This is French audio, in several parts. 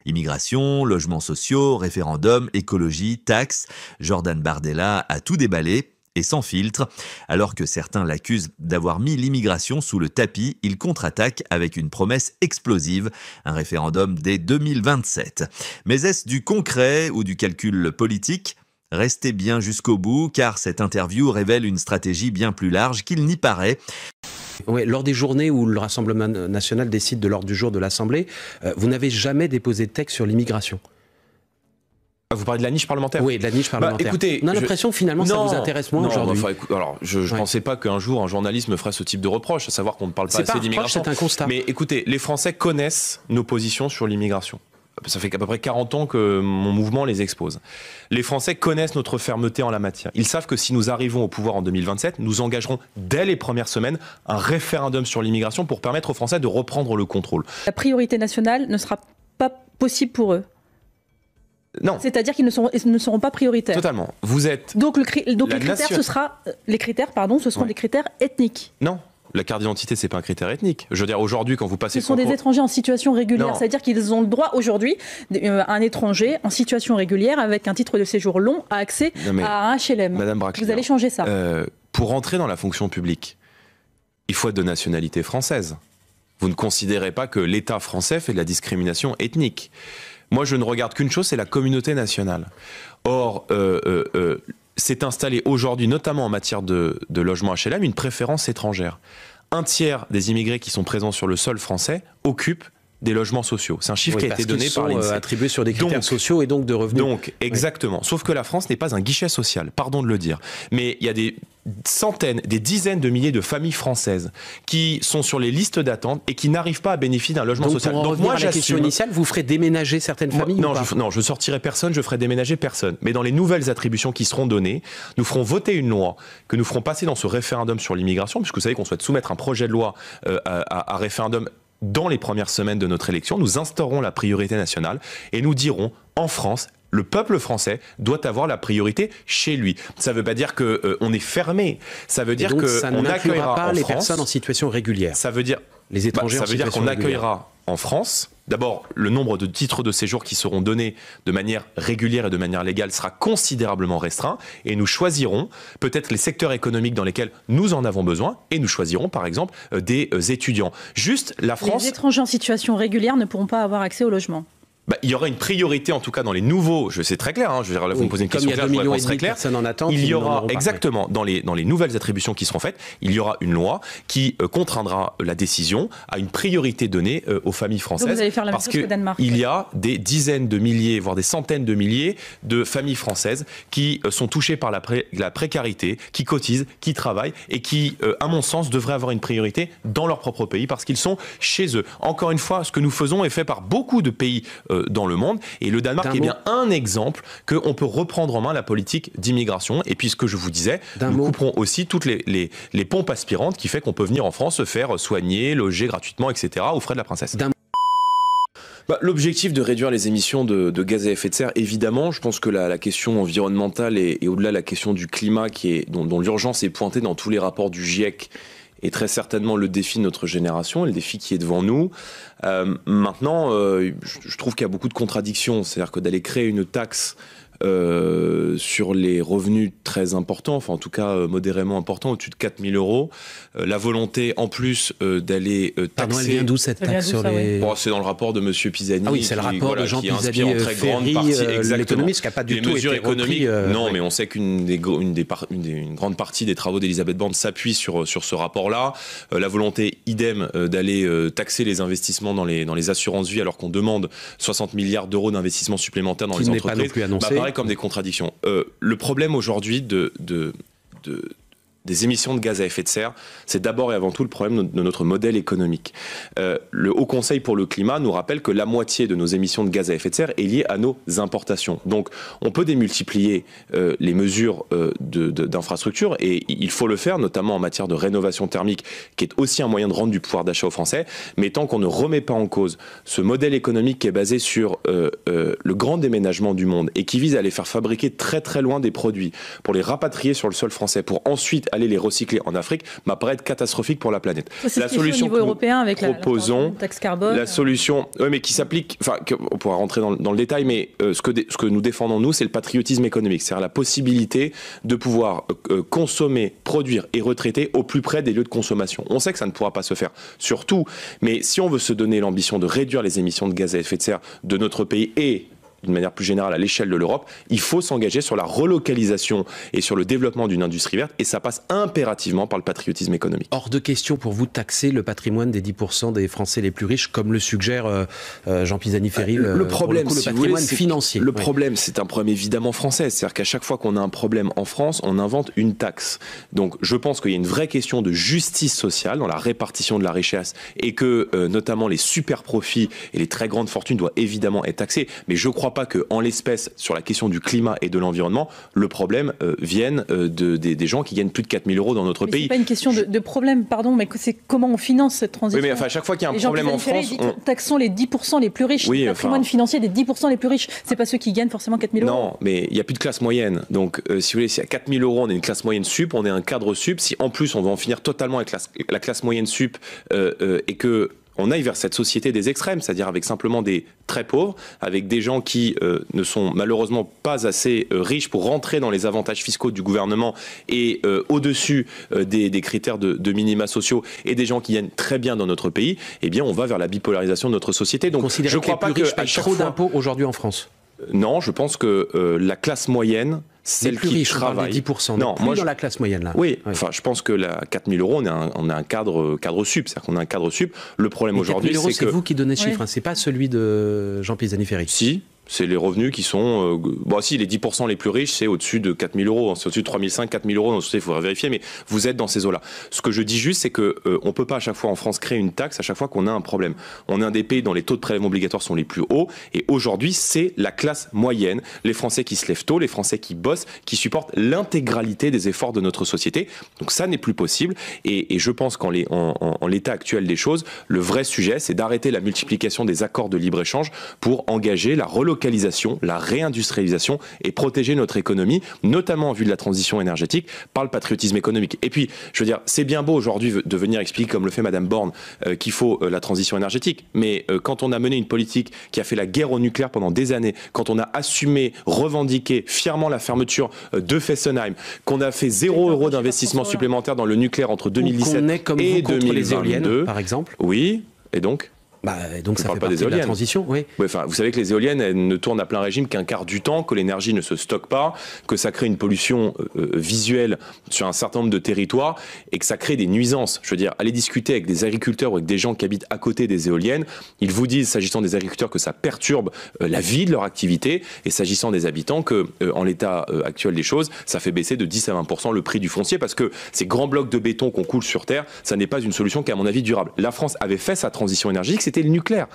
Immigration, logements sociaux, référendum, écologie, taxes, Jordan Bardella a tout déballé et sans filtre. Alors que certains l'accusent d'avoir mis l'immigration sous le tapis, il contre-attaque avec une promesse explosive, un référendum dès 2027. Mais est-ce du concret ou du calcul politique ? Restez bien jusqu'au bout, car cette interview révèle une stratégie bien plus large qu'il n'y paraît. Ouais, lors des journées où le Rassemblement national décide de l'ordre du jour de l'Assemblée, vous n'avez jamais déposé de texte sur l'immigration. Vous parlez de la niche parlementaire ? Oui, de la niche parlementaire. Écoutez, on a l'impression que finalement ça vous intéresse moins aujourd'hui. Alors, je ne pensais pas qu'un jour un journaliste me ferait ce type de reproche, à savoir qu'on ne parle pas assez d'immigration. C'est un constat. Mais écoutez, les Français connaissent nos positions sur l'immigration. Ça fait à peu près 40 ans que mon mouvement les expose. Les Français connaissent notre fermeté en la matière. Ils savent que si nous arrivons au pouvoir en 2027, nous engagerons dès les premières semaines un référendum sur l'immigration pour permettre aux Français de reprendre le contrôle. La priorité nationale ne sera pas possible pour eux. Non. C'est-à-dire qu'ils ne seront pas prioritaires. Totalement. Vous êtes. Donc les critères, ce seront des critères ethniques. Non. La carte d'identité, c'est pas un critère ethnique. Je veux dire, aujourd'hui, quand vous passez... Ce sont des étrangers en situation régulière. C'est-à-dire qu'ils ont le droit, aujourd'hui, un étranger en situation régulière, avec un titre de séjour long, à accès à un HLM. Madame Braclier, vous allez changer ça. Pour entrer dans la fonction publique, il faut être de nationalité française. Vous ne considérez pas que l'État français fait de la discrimination ethnique. Moi, je ne regarde qu'une chose, c'est la communauté nationale. Or... s'est installé aujourd'hui, notamment en matière de logement HLM, une préférence étrangère. Un tiers des immigrés qui sont présents sur le sol français occupent des logements sociaux. C'est un chiffre qui a été donné par l'INSEE. Attribués sur des critères sociaux et donc de revenus. Donc, exactement. Sauf que la France n'est pas un guichet social, pardon de le dire. Mais il y a des centaines, des dizaines de milliers de familles françaises qui sont sur les listes d'attente et qui n'arrivent pas à bénéficier d'un logement social. Donc moi, à la question initiale, vous ferez déménager certaines familles Non, je sortirai personne, je ferai déménager personne. Mais dans les nouvelles attributions qui seront données, nous ferons voter une loi que nous ferons passer dans ce référendum sur l'immigration, puisque vous savez qu'on souhaite soumettre un projet de loi à référendum dans les premières semaines de notre élection. Nous instaurons la priorité nationale et nous dirons, en France, le peuple français doit avoir la priorité chez lui. Ça ne veut pas dire qu'on est fermé. Ça veut dire qu'on accueillera pas en les France, personnes en situation régulière. Ça veut dire les étrangers ça veut dire qu'on accueillera en France. D'abord, le nombre de titres de séjour qui seront donnés de manière régulière et de manière légale sera considérablement restreint et nous choisirons peut-être les secteurs économiques dans lesquels nous en avons besoin et nous choisirons par exemple des étudiants. Juste la France... Les étrangers en situation régulière ne pourront pas avoir accès au logement. Il y aura une priorité en tout cas dans les nouveaux, c'est très clair, je veux dire, là vous me posez une question claire, je vous réponds très clair. Il y aura exactement dans les nouvelles attributions qui seront faites, il y aura une loi qui contraindra la décision à une priorité donnée aux familles françaises. Donc vous allez faire la même chose que Danemark. Il y a des dizaines de milliers, voire des centaines de milliers de familles françaises qui sont touchées par la précarité, qui cotisent, qui travaillent et qui, à mon sens, devraient avoir une priorité dans leur propre pays parce qu'ils sont chez eux. Encore une fois, ce que nous faisons est fait par beaucoup de pays dans le monde. Et le Danemark est bien un exemple qu'on peut reprendre en main la politique d'immigration. Et puis ce que je vous disais, nous couperons aussi toutes les pompes aspirantes qui fait qu'on peut venir en France se faire soigner, loger gratuitement, etc. aux frais de la princesse. L'objectif de réduire les émissions de gaz à effet de serre, évidemment, je pense que la question environnementale et au-delà la question du climat dont l'urgence est pointée dans tous les rapports du GIEC est très certainement le défi de notre génération, le défi qui est devant nous. Maintenant, je trouve qu'il y a beaucoup de contradictions. C'est-à-dire que d'aller créer une taxe sur les revenus très importants, enfin en tout cas modérément importants, au-dessus de 4 000 euros. La volonté en plus d'aller taxer... Pardon, elle vient d'où cette taxe sur les... Bon, c'est dans le rapport de M. Pisani. Ah oui, c'est le rapport de Jean Pisani, l'économiste qui n'a pas du tout été économiques. Non, mais on sait qu'une grande partie des travaux d'Elisabeth Borne s'appuie sur ce rapport-là. La volonté, idem, d'aller taxer les investissements dans les assurances-vie alors qu'on demande 60 milliards d'euros d'investissements supplémentaires dans les entreprises. Paraît comme des contradictions. Le problème aujourd'hui des émissions de gaz à effet de serre, c'est d'abord et avant tout le problème de notre modèle économique. Le Haut Conseil pour le climat nous rappelle que la moitié de nos émissions de gaz à effet de serre est liée à nos importations. Donc on peut démultiplier les mesures d'infrastructure et il faut le faire, notamment en matière de rénovation thermique, qui est aussi un moyen de rendre du pouvoir d'achat aux Français. Mais tant qu'on ne remet pas en cause ce modèle économique qui est basé sur le grand déménagement du monde et qui vise à les faire fabriquer très très loin des produits, pour les rapatrier sur le sol français, pour ensuite aller les recycler en Afrique m'apparaît catastrophique pour la planète. La solution au niveau européen avec la taxe carbone, la solution, mais qui s'applique, enfin, on pourra rentrer dans le détail, mais ce que nous défendons nous, c'est le patriotisme économique, c'est-à-dire la possibilité de pouvoir consommer, produire et retraiter au plus près des lieux de consommation. On sait que ça ne pourra pas se faire sur tout, mais si on veut se donner l'ambition de réduire les émissions de gaz à effet de serre de notre pays et d'une manière plus générale à l'échelle de l'Europe, il faut s'engager sur la relocalisation et sur le développement d'une industrie verte, et ça passe impérativement par le patriotisme économique. Hors de question pour vous de taxer le patrimoine des 10% des Français les plus riches, comme le suggère Jean Pisani-Ferry, le problème, le patrimoine financier. Le problème, c'est un problème évidemment français, c'est-à-dire qu'à chaque fois qu'on a un problème en France, on invente une taxe. Donc je pense qu'il y a une vraie question de justice sociale dans la répartition de la richesse, et que notamment les super profits et les très grandes fortunes doivent évidemment être taxés, mais je crois pas qu'en l'espèce, sur la question du climat et de l'environnement, le problème vienne des gens qui gagnent plus de 4 000 euros dans notre pays. C'est pas une question de problème, pardon, mais c'est comment on finance cette transition. Oui, mais enfin, à chaque fois qu'il y a un problème en France... Taxons les 10% les plus riches, le patrimoine financier des 10% les plus riches. C'est pas ceux qui gagnent forcément 4 000 euros. Non, mais il n'y a plus de classe moyenne. Donc, si vous voulez, si à 4 000 euros, on est une classe moyenne sup, on est un cadre sup. Si en plus, on veut en finir totalement avec la classe moyenne sup et que on aille vers cette société des extrêmes, c'est-à-dire avec simplement des très pauvres, avec des gens qui ne sont malheureusement pas assez riches pour rentrer dans les avantages fiscaux du gouvernement et au-dessus des critères de minima sociaux, et des gens qui gagnent très bien dans notre pays, eh bien on va vers la bipolarisation de notre société. Donc je crois pas que à chaque trop d'impôts aujourd'hui en France. Non, je pense que la classe moyenne, celle qui riches, travaille, 10%, non, moi dans la classe moyenne là. Oui, enfin, je pense que à 4 000 euros, on a un cadre sup, c'est-à-dire qu'on a un cadre sup. Le problème aujourd'hui, c'est que c'est vous qui donnez ce chiffre, hein, c'est pas celui de Jean Pisani-Ferry. Si. C'est les revenus qui sont... si, les 10% les plus riches, c'est au-dessus de 4 000 euros. C'est au-dessus de 3 500, 4 000 euros. Il faudra vérifier, mais vous êtes dans ces eaux-là. Ce que je dis juste, c'est qu'on ne peut pas à chaque fois en France créer une taxe à chaque fois qu'on a un problème. On est un des pays dont les taux de prélèvement obligatoires sont les plus hauts. Et aujourd'hui, c'est la classe moyenne, les Français qui se lèvent tôt, les Français qui bossent, qui supportent l'intégralité des efforts de notre société. Donc ça n'est plus possible. Et je pense qu'en l'état actuel des choses, le vrai sujet, c'est d'arrêter la multiplication des accords de libre-échange pour engager la relocalisation, la réindustrialisation et protéger notre économie, notamment en vue de la transition énergétique, par le patriotisme économique. Et puis, je veux dire, c'est bien beau aujourd'hui de venir expliquer, comme le fait Madame Borne, qu'il faut la transition énergétique, mais quand on a mené une politique qui a fait la guerre au nucléaire pendant des années, quand on a assumé, revendiqué fièrement la fermeture de Fessenheim, qu'on a fait 0 € d'investissement supplémentaire dans le nucléaire entre 2017 et 2022, les éoliennes, par exemple. Oui, et donc donc ça fait partie de la transition, oui. Ouais, enfin, vous savez que les éoliennes, elles ne tournent à plein régime qu'un quart du temps, que l'énergie ne se stocke pas, que ça crée une pollution visuelle sur un certain nombre de territoires et que ça crée des nuisances. Je veux dire, allez discuter avec des agriculteurs ou avec des gens qui habitent à côté des éoliennes, ils vous disent, s'agissant des agriculteurs, que ça perturbe la vie de leur activité, et s'agissant des habitants, que en l'état actuel des choses, ça fait baisser de 10 à 20% le prix du foncier, parce que ces grands blocs de béton qu'on coule sur terre, ça n'est pas une solution qui est à mon avis durable. La France avait fait sa transition énergétique, c'était le nucléaire.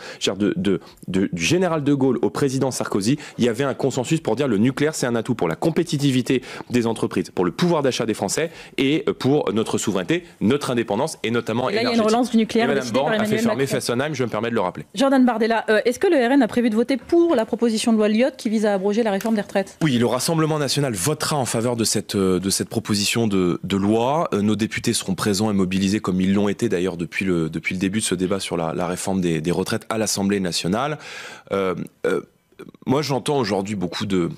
Du général de Gaulle au président Sarkozy, il y avait un consensus pour dire le nucléaire, c'est un atout pour la compétitivité des entreprises, pour le pouvoir d'achat des Français et pour notre souveraineté, notre indépendance et notamment énergétique. Il y a une relance du nucléaire. Et Mme Borne a fait fermer Fessenheim, je me permets de le rappeler. Jordan Bardella, est-ce que le RN a prévu de voter pour la proposition de loi Lyotte qui vise à abroger la réforme des retraites? Oui, le Rassemblement national votera en faveur de cette proposition de loi. Nos députés seront présents et mobilisés comme ils l'ont été d'ailleurs depuis le début de ce débat sur la réforme des retraites à l'Assemblée nationale. Moi, j'entends aujourd'hui beaucoup de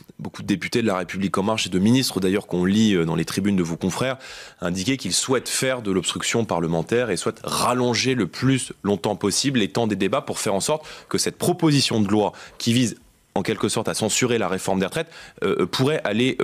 députés de La République En Marche et de ministres d'ailleurs qu'on lit dans les tribunes de vos confrères indiquer qu'ils souhaitent faire de l'obstruction parlementaire et souhaitent rallonger le plus longtemps possible les temps des débats pour faire en sorte que cette proposition de loi qui vise en quelque sorte à censurer la réforme des retraites, pourrait aller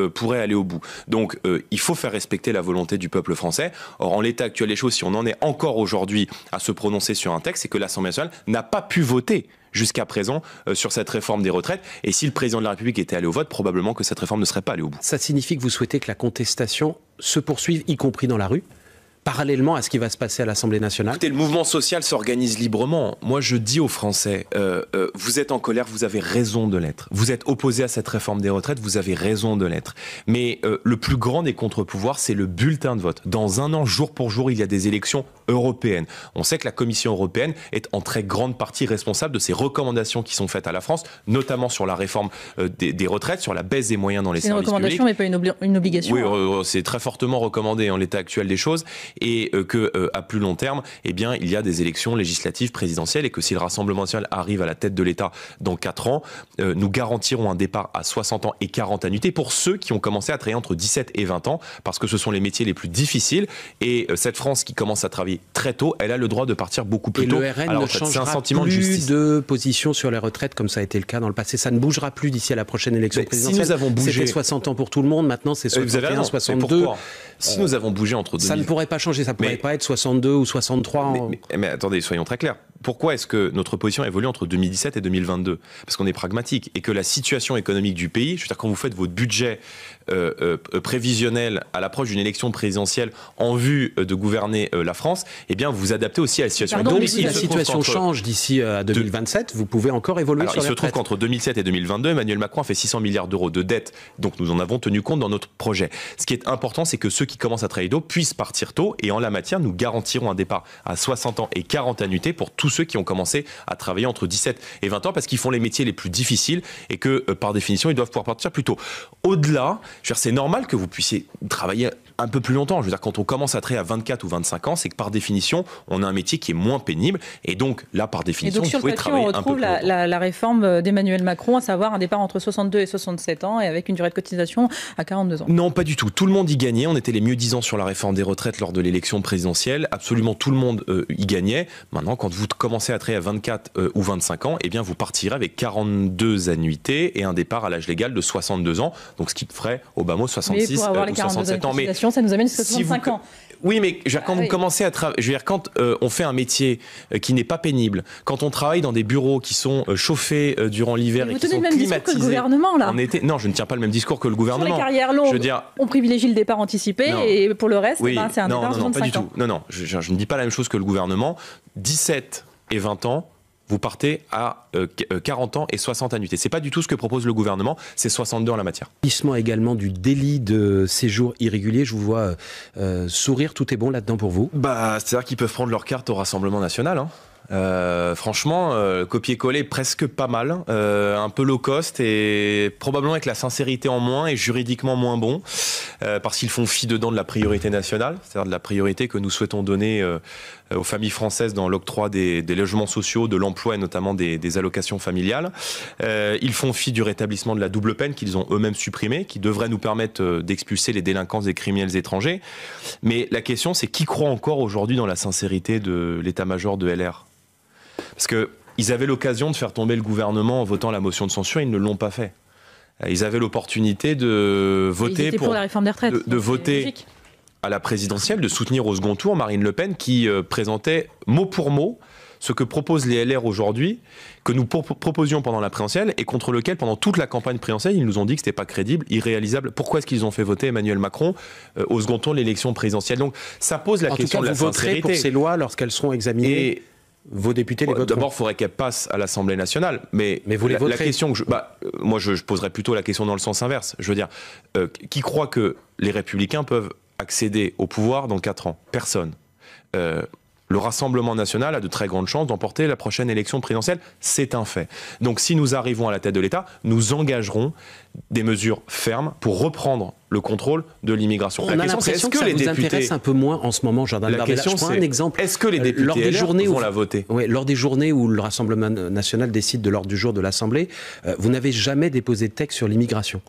au bout. Donc il faut faire respecter la volonté du peuple français. Or, en l'état actuel des choses, si on en est encore aujourd'hui à se prononcer sur un texte, c'est que l'Assemblée nationale n'a pas pu voter jusqu'à présent sur cette réforme des retraites. Et si le président de la République était allé au vote, probablement que cette réforme ne serait pas allée au bout. Ça signifie que vous souhaitez que la contestation se poursuive, y compris dans la rue ? parallèlement à ce qui va se passer à l'Assemblée nationale? Écoutez, le mouvement social s'organise librement. Moi, je dis aux Français, vous êtes en colère, vous avez raison de l'être. Vous êtes opposé à cette réforme des retraites, vous avez raison de l'être. Mais le plus grand des contre-pouvoirs, c'est le bulletin de vote. Dans un an, jour pour jour, il y a des élections européennes. On sait que la Commission européenne est en très grande partie responsable de ces recommandations qui sont faites à la France, notamment sur la réforme des retraites, sur la baisse des moyens dans les services publics. C'est une recommandation, mais pas une obligation. Oui, c'est très fortement recommandé en l'état actuel des choses. Et qu'à plus long terme, eh bien, il y a des élections législatives présidentielles et que si le Rassemblement national arrive à la tête de l'État dans 4 ans, nous garantirons un départ à 60 ans et 40 annuités pour ceux qui ont commencé à travailler entre 17 et 20 ans, parce que ce sont les métiers les plus difficiles. Et cette France qui commence à travailler très tôt, elle a le droit de partir beaucoup plus tôt. Et le RN ne changera plus de position sur les retraites comme ça a été le cas dans le passé. Ça ne bougera plus d'ici à la prochaine élection présidentielle. Si nous avons bougé... C'était 60 ans pour tout le monde, maintenant c'est 61, 62. Si nous avons bougé entre 2000... Ça ne pourrait pas changer, ça ne pourrait pas être 62 ou 63. Mais attendez, soyons très clairs. Pourquoi est-ce que notre position évolue entre 2017 et 2022 ? Parce qu'on est pragmatique et que la situation économique du pays, je veux dire, quand vous faites votre budget prévisionnel à l'approche d'une élection présidentielle en vue de gouverner la France, eh bien, vous vous adaptez aussi à la situation économique. Donc, si la situation change d'ici à 2027, vous pouvez encore évoluer sur les retraites. Il se trouve qu'entre 2007 et 2022, Emmanuel Macron a fait 600 milliards d'euros de dette. Donc, nous en avons tenu compte dans notre projet. Ce qui est important, c'est que ceux qui commencent à travailler tôt puissent partir tôt. Et en la matière, nous garantirons un départ à 60 ans et 40 annuités pour tous ceux qui ont commencé à travailler entre 17 et 20 ans parce qu'ils font les métiers les plus difficiles et que, par définition, ils doivent pouvoir partir plus tôt. Au-delà, je veux dire, c'est normal que vous puissiez travailler un peu plus longtemps. Je veux dire, quand on commence à travailler à 24 ou 25 ans, c'est que par définition, on a un métier qui est moins pénible. Et donc, là, par définition, vous pouvez travailler un peu plus longtemps. On retrouve la réforme d'Emmanuel Macron, à savoir un départ entre 62 et 67 ans et avec une durée de cotisation à 42 ans. Non, pas du tout. Tout le monde y gagnait. On était les mieux disants sur la réforme des retraites lors de l'élection présidentielle. Absolument tout le monde y gagnait. Maintenant, quand vous commencez à travailler à 24 ou 25 ans, eh bien, vous partirez avec 42 annuités et un départ à l'âge légal de 62 ans. Donc, ce qui ferait au bas mot 66 ou 67 ans. Mais ça nous amène jusqu'à 65 ans. Oui, mais quand vous commencez à travailler, je veux dire, quand on fait un métier qui n'est pas pénible, quand on travaille dans des bureaux qui sont chauffés durant l'hiver et qui sont climatisés. Vous tenez le même discours que le gouvernement, là. Non, je ne tiens pas le même discours que le gouvernement. Sur les carrières longues, on privilégie le départ anticipé et pour le reste, c'est un départ à 65 ans. Non, pas du tout. Non, je ne dis pas la même chose que le gouvernement. 17 et 20 ans, vous partez à 40 ans et 60 annuités. C'est pas du tout ce que propose le gouvernement, c'est 62 en la matière. Également du délit de séjour irrégulier, je vous vois sourire, tout est bon là-dedans pour vous? C'est-à-dire qu'ils peuvent prendre leur carte au Rassemblement national, hein. Franchement, copier-coller presque pas mal, un peu low cost et probablement avec la sincérité en moins et juridiquement moins bon, parce qu'ils font fi dedans de la priorité nationale, c'est-à-dire de la priorité que nous souhaitons donner aux familles françaises dans l'octroi des logements sociaux, de l'emploi et notamment des allocations familiales. Ils font fi du rétablissement de la double peine qu'ils ont eux-mêmes supprimée, qui devrait nous permettre d'expulser les délinquants et criminels étrangers. Mais la question, c'est qui croit encore aujourd'hui dans la sincérité de l'état-major de LR ? Parce qu'ils avaient l'occasion de faire tomber le gouvernement en votant la motion de censure, ils ne l'ont pas fait. Ils avaient l'opportunité de voter pour la réforme des retraites, de voter à la présidentielle, de soutenir au second tour Marine Le Pen qui présentait mot pour mot ce que proposent les LR aujourd'hui, que nous proposions pendant la présidentielle et contre lequel, pendant toute la campagne présidentielle, ils nous ont dit que c'était pas crédible, irréalisable. Pourquoi est-ce qu'ils ont fait voter Emmanuel Macron au second tour de l'élection présidentielle ? Donc ça pose la question de la sincérité. Vous voterez pour ces lois lorsqu'elles seront examinées. Vos députés les voteront. D'abord, il faudrait qu'elles passent à l'Assemblée nationale. Mais vous les voterez. La question que moi, je poserais plutôt la question dans le sens inverse. Je veux dire, qui croit que les Républicains peuvent accéder au pouvoir dans 4 ans ? Personne. Le Rassemblement national a de très grandes chances d'emporter la prochaine élection présidentielle. C'est un fait. Donc, si nous arrivons à la tête de l'État, nous engagerons des mesures fermes pour reprendre le contrôle de l'immigration. La question, c'est est-ce que les députés intéresse un peu moins en ce moment, Jordan Bardella. Je prends un exemple. Est-ce que les députés vont la voter ? Oui, lors des journées où le Rassemblement national décide de l'ordre du jour de l'Assemblée, vous n'avez jamais déposé de texte sur l'immigration.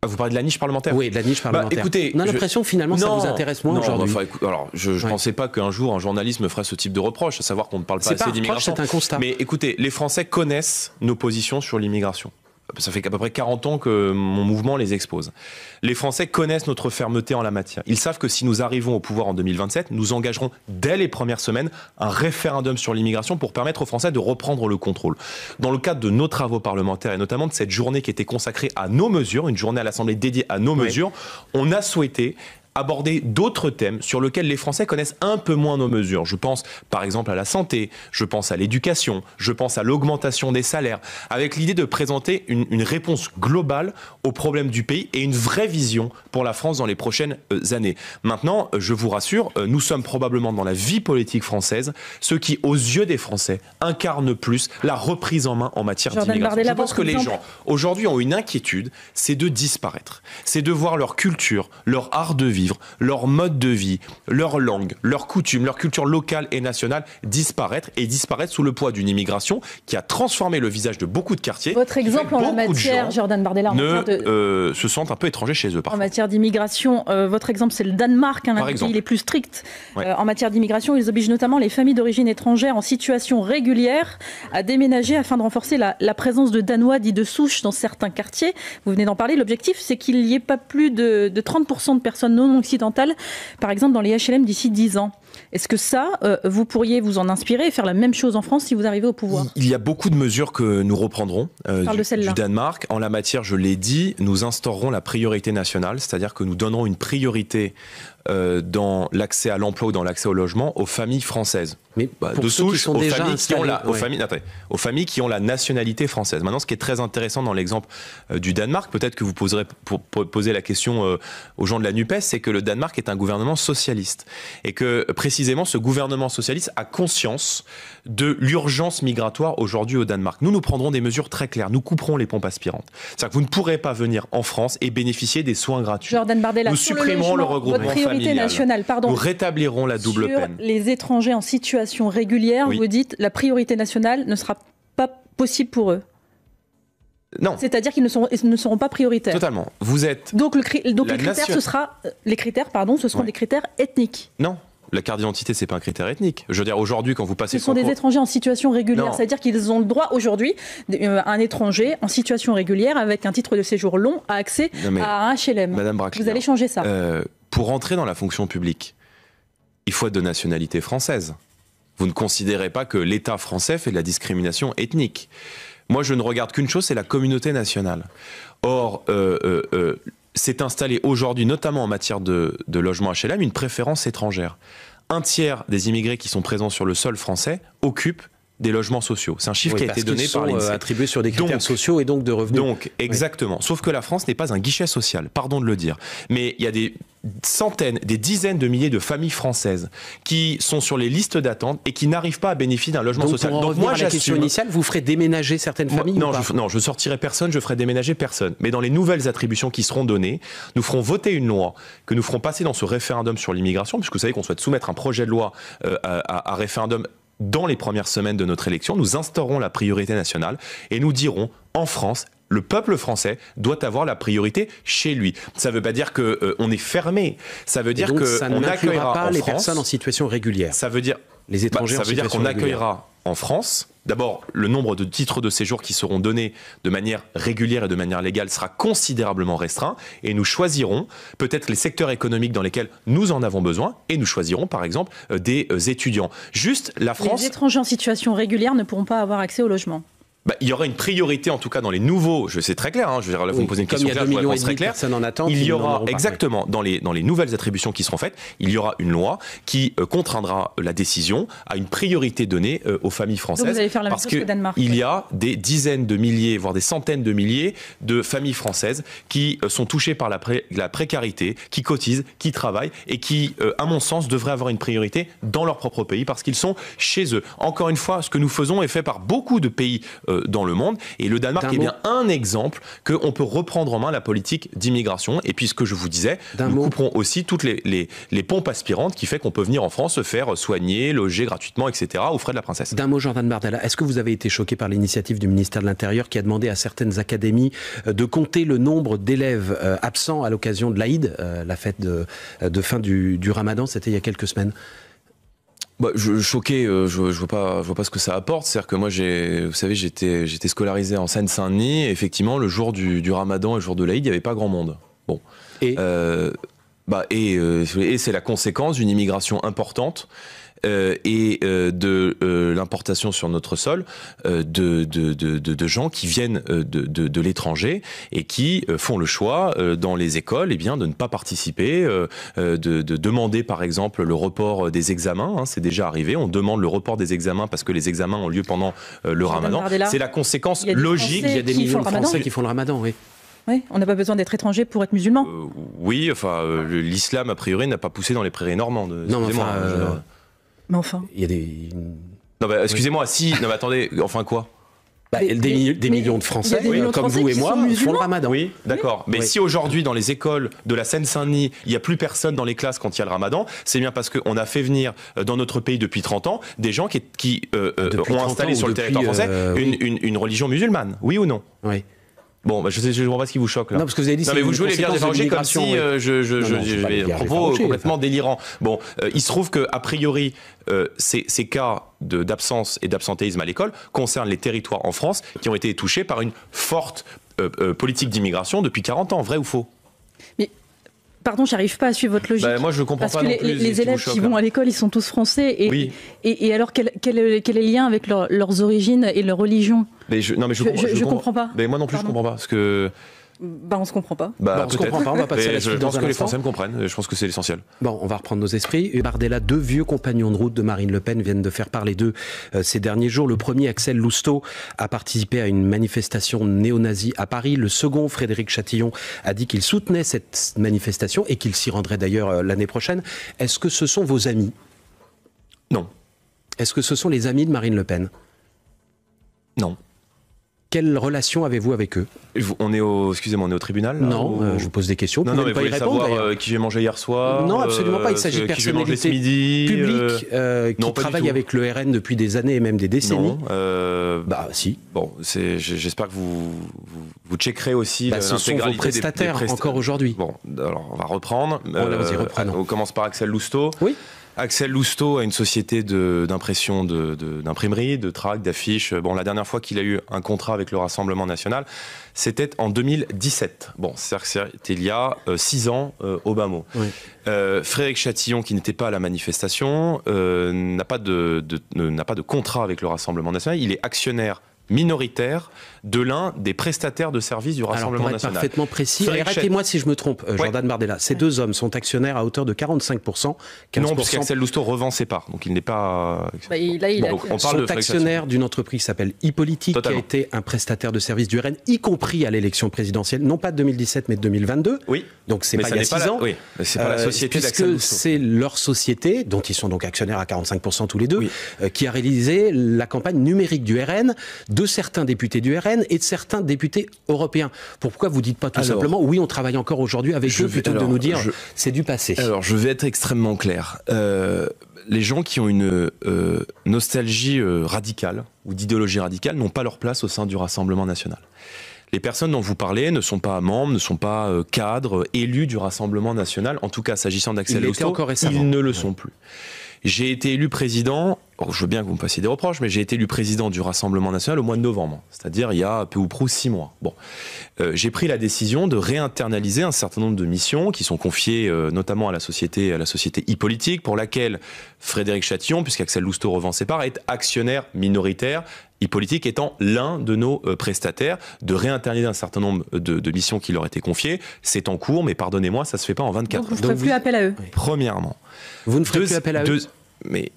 Vous parlez de la niche parlementaire ? Oui, de la niche parlementaire. Écoutez, on a l'impression finalement ça vous intéresse moins aujourd'hui. Alors, je ne pensais pas qu'un jour un journaliste me ferait ce type de reproche, à savoir qu'on ne parle pas assez d'immigration. C'est un constat. Mais écoutez, les Français connaissent nos positions sur l'immigration. Ça fait à peu près 40 ans que mon mouvement les expose. Les Français connaissent notre fermeté en la matière. Ils savent que si nous arrivons au pouvoir en 2027, nous engagerons dès les premières semaines un référendum sur l'immigration pour permettre aux Français de reprendre le contrôle. Dans le cadre de nos travaux parlementaires et notamment de cette journée qui était consacrée à nos mesures, une journée à l'Assemblée dédiée à nos mesures, on a souhaité aborder d'autres thèmes sur lesquels les Français connaissent un peu moins nos mesures. Je pense par exemple à la santé, je pense à l'éducation, je pense à l'augmentation des salaires, avec l'idée de présenter une réponse globale aux problèmes du pays et une vraie vision pour la France dans les prochaines années. Maintenant, je vous rassure, nous sommes probablement dans la vie politique française ceux qui, aux yeux des Français, incarnent plus la reprise en main en matière d'immigration. Je pense que les gens, aujourd'hui, ont une inquiétude, c'est de disparaître. C'est de voir leur culture, leur art de vivre, leur mode de vie, leur langue, leurs coutumes, leur culture locale et nationale disparaître sous le poids d'une immigration qui a transformé le visage de beaucoup de quartiers. Votre exemple en la matière, Jordan Bardella, se sentent un peu étrangers chez eux. Parfois. En matière d'immigration, votre exemple, c'est le Danemark, l'un des pays les plus stricts en matière d'immigration. Ils obligent notamment les familles d'origine étrangère en situation régulière à déménager afin de renforcer la présence de Danois dits de souche dans certains quartiers. Vous venez d'en parler. L'objectif, c'est qu'il n'y ait pas plus de 30% de personnes non occidentales, par exemple, dans les HLM d'ici 10 ans. Est-ce que ça, vous pourriez vous en inspirer et faire la même chose en France si vous arrivez au pouvoir? Il y a beaucoup de mesures que nous reprendrons du Danemark. En la matière, je l'ai dit, nous instaurerons la priorité nationale, c'est-à-dire que nous donnerons une priorité dans l'accès à l'emploi ou dans l'accès au logement aux familles françaises. Mais de souche, aux familles qui ont la nationalité française. Maintenant, ce qui est très intéressant dans l'exemple du Danemark, peut-être que vous poserez pour poser la question aux gens de la NUPES, c'est que le Danemark est un gouvernement socialiste et que précisément ce gouvernement socialiste a conscience de l'urgence migratoire aujourd'hui au Danemark. Nous prendrons des mesures très claires. Nous couperons les pompes aspirantes. C'est-à-dire que vous ne pourrez pas venir en France et bénéficier des soins gratuits. Jordan Bardella, nous supprimerons le regroupement familial. Nationale, nous rétablirons la double peine. Les étrangers en situation régulière, vous dites la priorité nationale ne sera pas possible pour eux. Non. C'est-à-dire qu'ils ne seront pas prioritaires. Totalement. Vous êtes. Donc les critères, ce seront des critères ethniques. Non. La carte d'identité, c'est pas un critère ethnique. Je veux dire, aujourd'hui, quand vous passez... Ce sont des étrangers en situation régulière. C'est-à-dire qu'ils ont le droit, aujourd'hui, un étranger en situation régulière, avec un titre de séjour long, à accès à un HLM. Madame Braclier, vous allez changer ça. Pour entrer dans la fonction publique, il faut être de nationalité française. Vous ne considérez pas que l'État français fait de la discrimination ethnique. Moi, je ne regarde qu'une chose, c'est la communauté nationale. Or... s'est installé aujourd'hui, notamment en matière de logement HLM, une préférence étrangère. Un tiers des immigrés qui sont présents sur le sol français occupent des logements sociaux. C'est un chiffre qui a été donné par l'INSEE. Attribués sur des critères sociaux et donc de revenus. Donc, exactement. Sauf que la France n'est pas un guichet social, pardon de le dire. Mais il y a des centaines, des dizaines de milliers de familles françaises qui sont sur les listes d'attente et qui n'arrivent pas à bénéficier d'un logement social. Donc moi, à la question initiale, vous ferez déménager certaines familles? Non, je sortirai personne, je ferai déménager personne. Mais dans les nouvelles attributions qui seront données, nous ferons voter une loi que nous ferons passer dans ce référendum sur l'immigration, puisque vous savez qu'on souhaite soumettre un projet de loi à référendum dans les premières semaines de notre élection. Nous instaurons la priorité nationale et nous dirons, en France, le peuple français doit avoir la priorité chez lui. Ça ne veut pas dire qu'on est fermé. Ça veut dire qu'on n'accueillera pas en les France, personnes en situation régulière. Ça veut dire les étrangers ça veut dire qu'on accueillera en France. D'abord, le nombre de titres de séjour qui seront donnés de manière régulière et de manière légale sera considérablement restreint et nous choisirons peut-être les secteurs économiques dans lesquels nous en avons besoin et nous choisirons par exemple des étudiants. Juste la France... Les étrangers en situation régulière ne pourront pas avoir accès au logement. Il y aura une priorité en tout cas dans les nouveaux, c'est très clair, je veux dire, là vous me posez une question claire, je réponds très clair. Il y aura exactement dans les nouvelles attributions qui seront faites, il y aura une loi qui contraindra la décision à une priorité donnée aux familles françaises. Donc vous allez faire la même chose que Danemark. Il y a des dizaines de milliers, voire des centaines de milliers de familles françaises qui sont touchées par la précarité, qui cotisent, qui travaillent et qui, à mon sens, devraient avoir une priorité dans leur propre pays parce qu'ils sont chez eux. Encore une fois, ce que nous faisons est fait par beaucoup de pays dans le monde. Et le Danemark est bien un exemple qu'on peut reprendre en main la politique d'immigration. Et puis ce que je vous disais, nous couperons aussi toutes les pompes aspirantes qui fait qu'on peut venir en France se faire soigner, loger gratuitement, etc. aux frais de la princesse. D'un mot, Jordan Bardella, est-ce que vous avez été choqué par l'initiative du ministère de l'Intérieur qui a demandé à certaines académies de compter le nombre d'élèves absents à l'occasion de l'Aïd, la fête de fin du Ramadan, c'était il y a quelques semaines? Choqué, je vois pas ce que ça apporte. C'est-à-dire que moi, vous savez, j'étais scolarisé en Seine-Saint-Denis. Et effectivement, le jour du Ramadan et le jour de l'Aïd, il n'y avait pas grand monde. Bon. Et c'est la conséquence d'une immigration importante et de l'importation sur notre sol de gens qui viennent de l'étranger et qui font le choix dans les écoles de ne pas participer, de demander par exemple le report des examens. Hein, c'est déjà arrivé, on demande le report des examens parce que les examens ont lieu pendant le Ramadan. C'est la conséquence logique. Il y a des millions de Français qui font le Ramadan, oui. Oui, on n'a pas besoin d'être étranger pour être musulman. Oui, enfin, l'islam, a priori, n'a pas poussé dans les prairies normandes. Non, mais enfin... Il y a des... Non, excusez-moi, si... Non, mais attendez, enfin quoi? Des millions de Français, comme vous et moi, font le Ramadan. Oui, d'accord. Mais si aujourd'hui, dans les écoles de la Seine-Saint-Denis, il n'y a plus personne dans les classes quand il y a le Ramadan, c'est bien parce qu'on a fait venir dans notre pays depuis 30 ans des gens qui ont installé sur le territoire français une religion musulmane. Oui ou non? Oui. Bon, je ne vois pas ce qui vous choque là. Non, parce que vous avez dit. Non, mais vous jouez les bières d'étranger comme si je propos complètement délirant. Bon, il se trouve que a priori, ces cas d'absence et d'absentéisme à l'école concernent les territoires en France qui ont été touchés par une forte politique d'immigration depuis 40 ans. Vrai ou faux? Mais pardon, j'arrive pas à suivre votre logique. Moi, je ne comprends pas non plus. Parce que les élèves qui vont à l'école, ils sont tous français. Et alors, quel est le lien avec leurs origines et leur religion? Je comprends pas. Mais moi non plus, je comprends pas. Parce que... on se comprend pas. On se comprend pas, on va passer à la suite. Je pense que les Français me comprennent, je pense que c'est l'essentiel. Bon, on va reprendre nos esprits. Bardella, 2 vieux compagnons de route de Marine Le Pen viennent de faire parler d'eux ces derniers jours. Le premier, Axel Lousteau, a participé à une manifestation néo-nazie à Paris. Le second, Frédéric Chatillon, a dit qu'il soutenait cette manifestation et qu'il s'y rendrait d'ailleurs l'année prochaine. Est-ce que ce sont vos amis? Non. Est-ce que ce sont les amis de Marine Le Pen? Non. Quelle relation avez-vous avec eux? On est au tribunal là, Non, je vous pose des questions. Non, mais vous voulez savoir qui j'ai mangé hier soir? Non, absolument pas. Il s'agit de personnalités publiques qui travaillent avec le RN depuis des années et même des décennies. Non. Si. Bon, j'espère que vous checkerez aussi ce sont vos prestataires encore aujourd'hui. Bon, alors on va reprendre. Vas-y, reprenons. On commence par Axel Lousteau. Oui. Axel Lousteau a une société d'impression, d'imprimerie, de tracts, d'affiches. Bon, la dernière fois qu'il a eu un contrat avec le Rassemblement national, c'était en 2017. Bon, c'était il y a 6 ans au bas mot. Oui. Frédéric Chatillon, qui n'était pas à la manifestation, n'a pas de contrat avec le Rassemblement national. Il est actionnaire minoritaire de l'un des prestataires de services du Rassemblement national. Pour être parfaitement précis, arrêtez-moi si je me trompe, Jordan Bardella. Ces 2 hommes sont actionnaires à hauteur de 45%. 15%. Non, parce qu'Axel Lousteau revend ses parts, donc il n'est pas... on parle actionnaires d'une entreprise qui s'appelle e-Politique, qui a été un prestataire de services du RN, y compris à l'élection présidentielle, non pas de 2017, mais de 2022. Oui. Donc c'est pas il y a 6 ans. Oui, mais c'est pas la société d'Axel Lousteau. Puisque c'est leur société, dont ils sont donc actionnaires à 45% tous les deux, qui a réalisé la campagne numérique du RN, de certains députés du RN et de certains députés européens. Pourquoi vous dites pas tout simplement oui, on travaille encore aujourd'hui avec eux, plutôt que de nous dire c'est du passé? Alors je vais être extrêmement clair. Les gens qui ont une nostalgie radicale ou d'idéologie radicale n'ont pas leur place au sein du Rassemblement national. Les personnes dont vous parlez ne sont pas membres, ne sont pas cadres, élus du Rassemblement national. En tout cas, s'agissant d'Axel Lousteau, ils ne le sont plus. J'ai été élu président, je veux bien que vous me fassiez des reproches, mais j'ai été élu président du Rassemblement national au mois de novembre, c'est-à-dire il y a peu ou prou 6 mois. Bon, j'ai pris la décision de réinternaliser un certain nombre de missions qui sont confiées notamment à la société e-Politique, pour laquelle Frédéric Chatillon, puisqu'Axel Lousteau revend ses parts, est actionnaire minoritaire, e-Politique étant l'un de nos prestataires, de réinternaliser un certain nombre de missions qui leur étaient confiées. C'est en cours, mais pardonnez-moi, ça se fait pas en 24 heures. Donc vous ne ferez plus appel à eux. Premièrement. Vous ne ferez plus appel à eux. Mais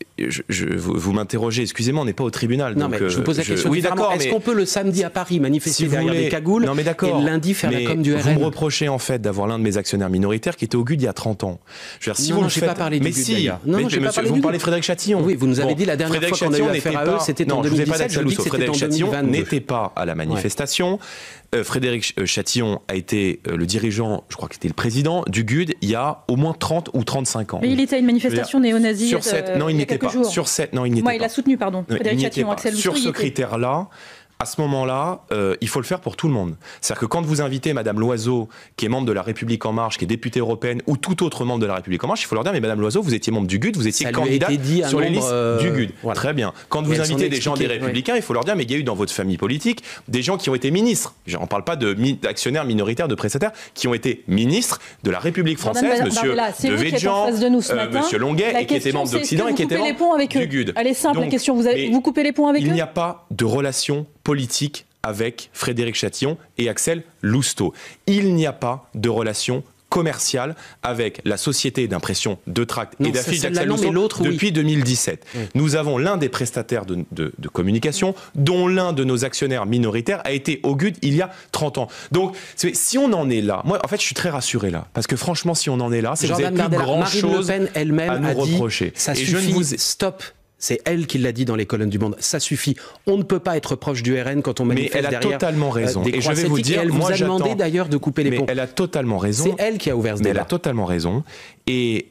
vous m'interrogez, excusez-moi, on n'est pas au tribunal. Non, donc, mais je vous pose la question. Oui, d'accord. Est-ce qu'on peut le samedi à Paris manifester derrière des cagoules et le lundi faire la com du RN? Vous me reprochez en fait d'avoir l'un de mes actionnaires minoritaires qui était au GUD il y a 30 ans. Je veux dire, si vous n'ai pas parlé du GUD d'ailleurs. Vous me parlez de Frédéric Chatillon. Oui, vous nous avez dit la dernière fois qu'on a eu affaire à eux, c'était en 2017. Je dis que c'était en 2022. Frédéric Chatillon n'était pas à la manifestation. Frédéric Chatillon a été le dirigeant, je crois que c'était le président du GUD il y a au moins 30 ou 35 ans. Mais il était à une manifestation néo-nazie non, il n'y était pas. Sur 7, non, il n'y était pas. Il a soutenu, pardon. Frédéric Chatillon, Axel Lousteau. Sur ce critère-là, à ce moment-là, il faut le faire pour tout le monde. C'est-à-dire que quand vous invitez Madame Loiseau, qui est membre de La République En Marche, qui est députée européenne, ou tout autre membre de La République En Marche, il faut leur dire, mais Madame Loiseau, vous étiez membre du GUD, vous étiez candidate sur les listes du GUD. Voilà. Très bien. Quand vous invitez des gens des Républicains, il faut leur dire, mais il y a eu dans votre famille politique des gens qui ont été ministres. On ne parle pas d'actionnaires minoritaires, de prestataires, qui ont été ministres de la République française, Monsieur Devedjian, Monsieur Longuet, et qui étaient membres d'Occident et qui étaient membres du GUD. Elle est simple, la question. Vous coupez les ponts avec eux ? Il n'y a pas de relation politique avec Frédéric Chatillon et Axel Lousteau. Il n'y a pas de relation commerciale avec la société d'impression de tracts et d'affiches d'Axel Lousteau depuis 2017. Oui. Nous avons l'un des prestataires de communication dont l'un de nos actionnaires minoritaires a été au GUD il y a 30 ans. Donc, si on en est là, moi, en fait, je suis très rassuré là. Parce que franchement, si on en est là, c'est que vous n'avez plus grand-chose à nous reprocher. Ça suffit, stop. C'est elle qui l'a dit dans les colonnes du Monde. Ça suffit. On ne peut pas être proche du RN quand on manifeste derrière. Mais elle a totalement raison. Et je vais vous dire, elle vous a demandé d'ailleurs de couper les ponts. Mais elle a totalement raison. C'est elle qui a ouvert ce débat. Elle a totalement raison. Et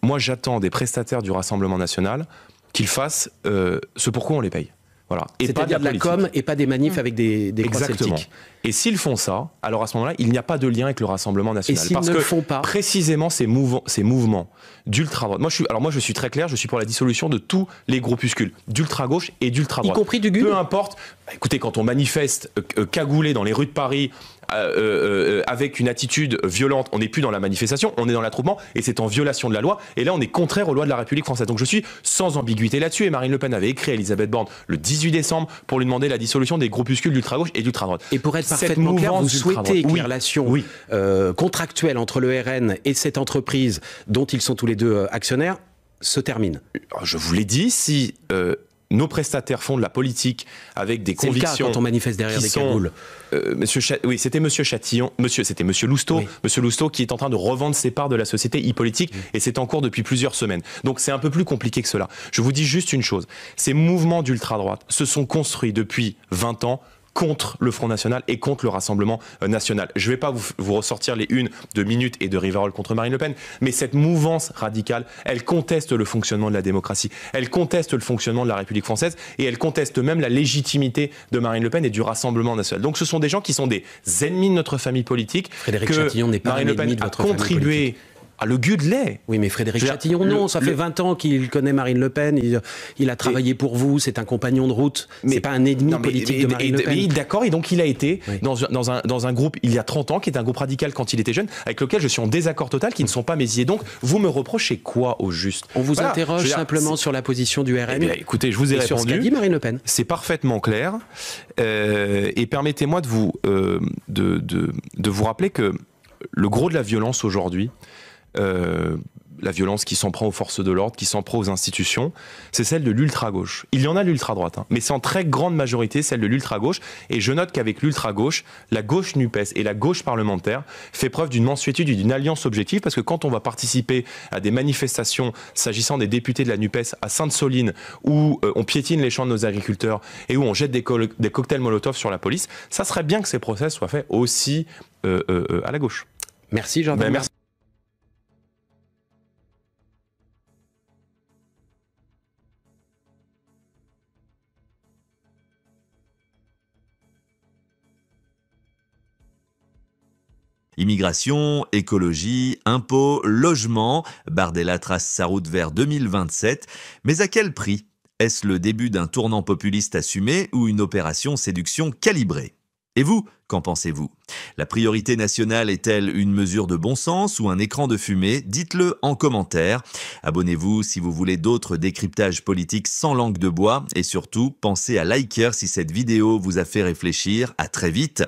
moi, j'attends des prestataires du Rassemblement national qu'ils fassent ce pourquoi on les paye. Voilà. C'est-à-dire de la com et pas des manifs avec des croix celtiques. Et s'ils font ça, alors à ce moment-là, il n'y a pas de lien avec le Rassemblement national. Et s'ils ne le font pas, précisément ces mouvements d'ultra-droite. Moi, je suis très clair, je suis pour la dissolution de tous les groupuscules d'ultra-gauche et d'ultra-droite. Y compris du GUD. Peu importe. Écoutez, quand on manifeste cagoulé dans les rues de Paris, avec une attitude violente, on n'est plus dans la manifestation, on est dans l'attroupement et c'est en violation de la loi. Et là, on est contraire aux lois de la République française. Donc je suis sans ambiguïté là-dessus. Et Marine Le Pen avait écrit à Elisabeth Borne le 18 décembre pour lui demander la dissolution des groupuscules d'ultra-gauche et d'ultra-droite. Et pour être parfaitement clair, vous souhaitez que les relations contractuelles entre le RN et cette entreprise dont ils sont tous les deux actionnaires se terminent. Je vous l'ai dit, si nos prestataires font de la politique avec des convictions. C'est le cas quand on manifeste derrière des cagoules. C'était Monsieur Chatillon, c'était Monsieur Lousteau, Monsieur Lousteau qui est en train de revendre ses parts de la société e-politique et c'est en cours depuis plusieurs semaines. Donc c'est un peu plus compliqué que cela. Je vous dis juste une chose, ces mouvements d'ultra-droite se sont construits depuis 20 ans contre le Front National et contre le Rassemblement National. Je ne vais pas vous ressortir les unes de Minutes et de Rivarol contre Marine Le Pen, mais cette mouvance radicale, elle conteste le fonctionnement de la démocratie, elle conteste le fonctionnement de la République française et elle conteste même la légitimité de Marine Le Pen et du Rassemblement National. Donc ce sont des gens qui sont des ennemis de notre famille politique. Frédéric Chatillon n'est pas Marine Le Pen a contribué. Ah, le GUD l'est. Oui, mais Frédéric Chatillon, non. Ça fait 20 ans qu'il connaît Marine Le Pen. Il a travaillé pour vous. C'est un compagnon de route. C'est pas un ennemi politique de Marine Le Pen. Oui, d'accord. Et donc, il a été dans un groupe, il y a 30 ans, qui est un groupe radical quand il était jeune, avec lequel je suis en désaccord total, qui ne sont pas mes idées. Donc, vous me reprochez quoi, au juste? On vous interroge simplement sur la position du RN. Écoutez, je vous ai répondu. Sur ce qu'a dit Marine Le Pen. C'est parfaitement clair. Et permettez-moi de vous rappeler que le gros de la violence aujourd'hui, la violence qui s'en prend aux forces de l'ordre, qui s'en prend aux institutions, c'est celle de l'ultra-gauche. Il y en a l'ultra-droite, mais c'est en très grande majorité celle de l'ultra-gauche. Et je note qu'avec l'ultra-gauche, la gauche NUPES et la gauche parlementaire fait preuve d'une mansuétude et d'une alliance objective, parce que quand on va participer à des manifestations s'agissant des députés de la NUPES à Sainte-Soline, où on piétine les champs de nos agriculteurs et où on jette des cocktails Molotov sur la police, ça serait bien que ces procès soient faits aussi à la gauche. Merci Jordan. Merci. Immigration, écologie, impôts, logement, Bardella trace sa route vers 2027. Mais à quel prix? Est-ce le début d'un tournant populiste assumé ou une opération séduction calibrée? Et vous, qu'en pensez-vous? La priorité nationale est-elle une mesure de bon sens ou un écran de fumée? Dites-le en commentaire. Abonnez-vous si vous voulez d'autres décryptages politiques sans langue de bois. Et surtout, pensez à liker si cette vidéo vous a fait réfléchir. À très vite.